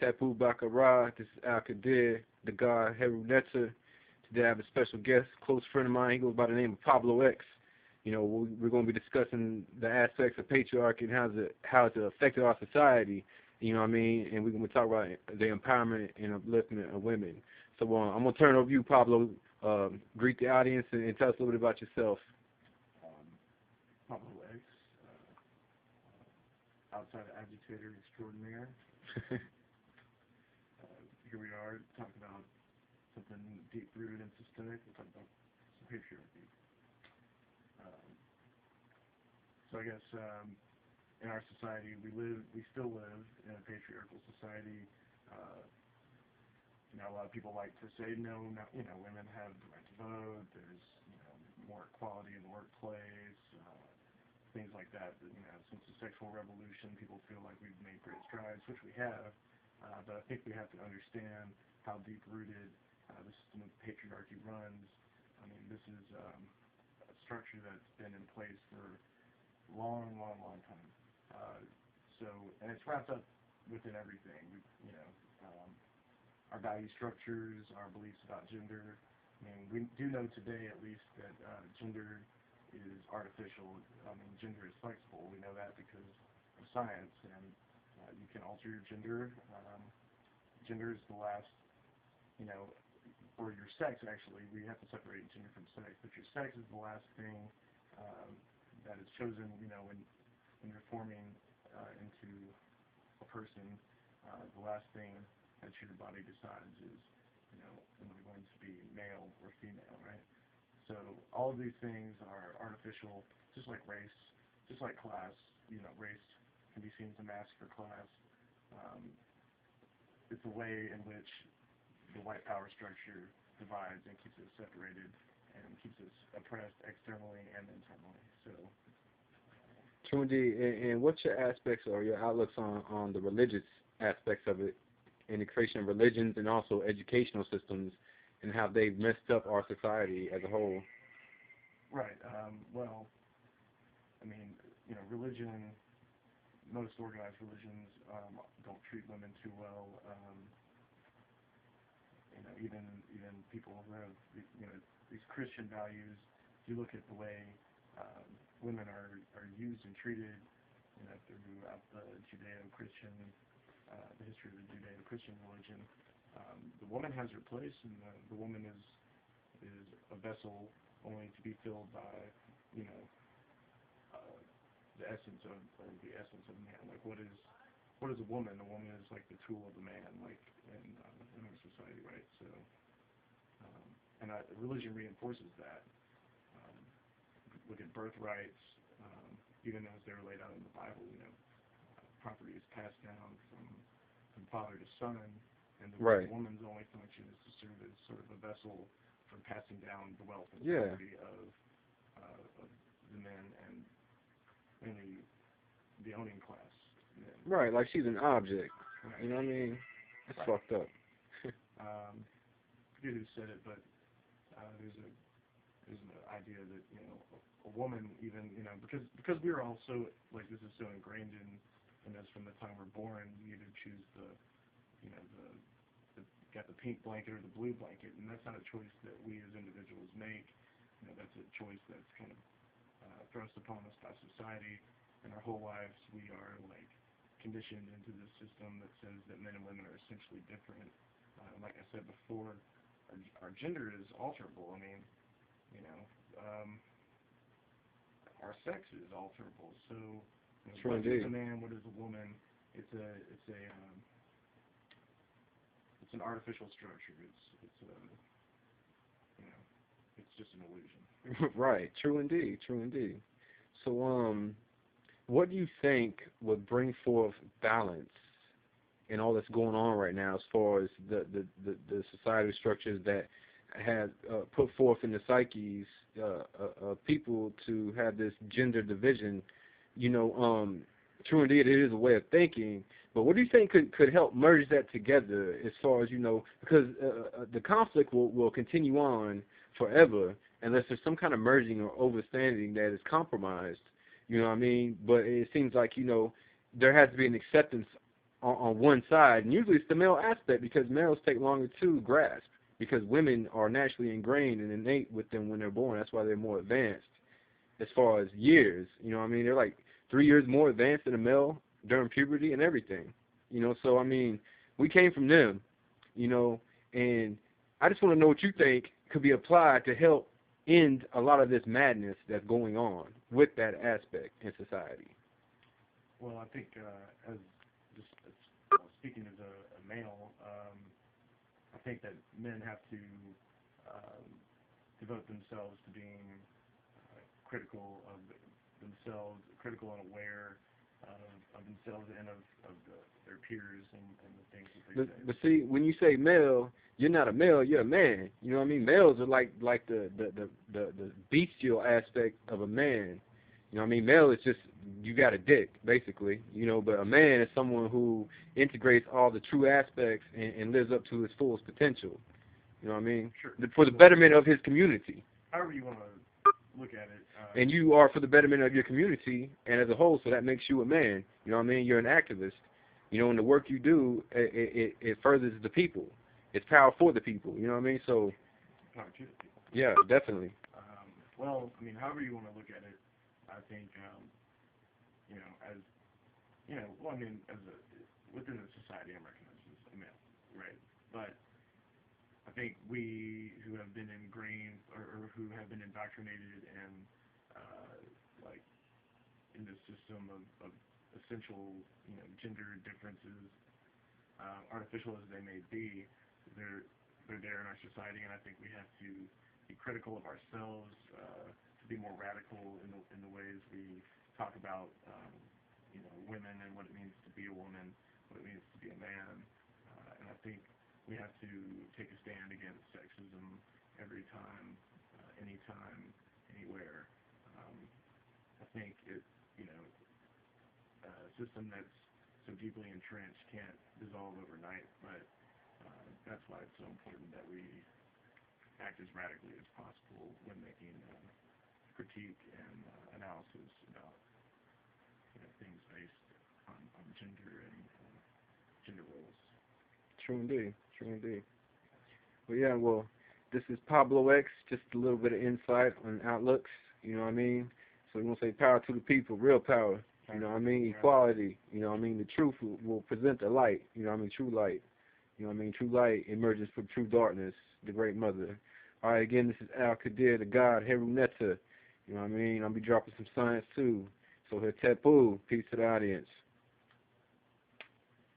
Tapu Bakara. This is Al Qadir, the god Heru. Today I have a special guest, close friend of mine. He goes by the name of Pablo X. You know, we're going to be discussing the aspects of patriarchy and how it's affected our society. You know what I mean? And we're going to talk about the empowerment and upliftment of women. So I'm going to turn it over to you, Pablo. Greet the audience and tell us a little bit about yourself. Pablo X, outside agitator extraordinaire. Here we are talking about something deep-rooted and systemic. We're talking about some patriarchy. So I guess in our society, we still live in a patriarchal society. A lot of people like to say no, women have the right to vote. There's more equality in the workplace, things like that. Since the sexual revolution, people feel like we've made great strides, which we have. But I think we have to understand how deep-rooted the system of patriarchy runs. I mean, this is a structure that's been in place for a long time. And it's wrapped up within everything. Our value structures, our beliefs about gender. I mean, we do know today, at least, that gender is artificial. I mean, gender is flexible. We know that because of science, and you can alter your gender. Gender is the last, or your sex, actually. We have to separate gender from sex, but your sex is the last thing that is chosen, when you're forming into a person. The last thing that your body decides is, am I going to be male or female, right? So all of these things are artificial, just like race, just like class. Race can be seen as a mask for class. It's a way in which the white power structure divides and keeps us separated and keeps us oppressed externally and internally. So. True indeed. And what's your aspects or your outlooks on the religious aspects of it, and the creation of religions and also educational systems, and how they've messed up our society as a whole? Right. Well, I mean, religion, most organized religions don't treat women too well. Even people who have these Christian values, you look at the way women are used and treated, throughout the Judeo-Christian, the history of the Judeo-Christian religion. The woman has her place, and the woman is a vessel only to be filled by, the essence of man. Like, what is a woman? A woman is like the tool of the man, like in our society, right? So, religion reinforces that. Look at birthrights, even as they're laid out in the Bible. Property is passed down from father to son, and the woman's only function is to serve as sort of a vessel for passing down the wealth and property of the men, and mainly the owning class. Right, like she's an object. Right. You know what I mean? That's fucked up. I forget who said it, but there's an idea that a woman, even because we're all so, like, this is so ingrained in us from the time we're born. You either choose the got the pink blanket or the blue blanket, and that's not a choice that we as individuals make. That's a choice that's kind of thrust upon us by society. And our whole lives, we are like conditioned into this system that says that men and women are essentially different. Like I said before, our gender is alterable. I mean, our sex is alterable. So, what is a man? What is a woman? It's an artificial structure. It's just an illusion. Right. True indeed. So, what do you think would bring forth balance in all that's going on right now, as far as the societal structures that have put forth in the psyches of people to have this gender division? True indeed, it is a way of thinking, but what do you think could help merge that together, as far as, because the conflict will continue on forever unless there's some kind of merging or understanding that is compromised, you know what I mean? But it seems like, there has to be an acceptance on one side, and usually it's the male aspect because males take longer to grasp because women are naturally ingrained and innate with them when they're born. That's why they're more advanced as far as years. You know what I mean? They're like 3 years more advanced than a male during puberty and everything. You know, so I mean, we came from them, you know, and I just want to know what you think could be applied to help end a lot of this madness that's going on with that aspect in society. Well, I think as just speaking as a male, I think that men have to devote themselves to being critical of themselves, critical and aware of themselves and of their peers and the things that they say. But see, when you say male, you're not a male, you're a man. You know what I mean? Males are like the bestial aspect of a man. You know what I mean? Male is just, you got a dick, basically. You know, but a man is someone who integrates all the true aspects and lives up to his fullest potential. You know what I mean? Sure. For the betterment of his community. However you want to look at it. And you are for the betterment of your community and as a whole, so that makes you a man. You know what I mean? You're an activist. You know, and the work you do, it furthers the people. It's power for the people. You know what I mean? So, Power to the people. yeah, definitely. Well, I mean, however you want to look at it, I think, you know, as, you know, well, I mean, within the society, I'm recognized as a male, right? But I think we who have been ingrained or who have been indoctrinated and, like, in this system of essential, you know, gender differences, artificial as they may be, they're there in our society, and I think we have to be critical of ourselves, to be more radical in the ways we talk about, you know, women and what it means to be a woman, what it means to be a man, and I think we have to take a stand against sexism every time, anytime, anywhere. I think it, you know, a system that's so deeply entrenched can't dissolve overnight, but that's why it's so important that we act as radically as possible when making critique and analysis about, you know, things based on gender and gender roles. True indeed. True indeed. Well, yeah, well, this is Pablo X, just a little bit of insight on outlooks, you know what I mean? So we want to say power to the people, real power, you know what I mean? Equality, you know what I mean? The truth will present the light, you know what I mean? True light, you know what I mean? True light emerges from true darkness, the great mother. All right, again, this is Al Qadir, the God, Heru Netta, you know what I mean? I'll be dropping some science too. So here, Tepu, peace to the audience.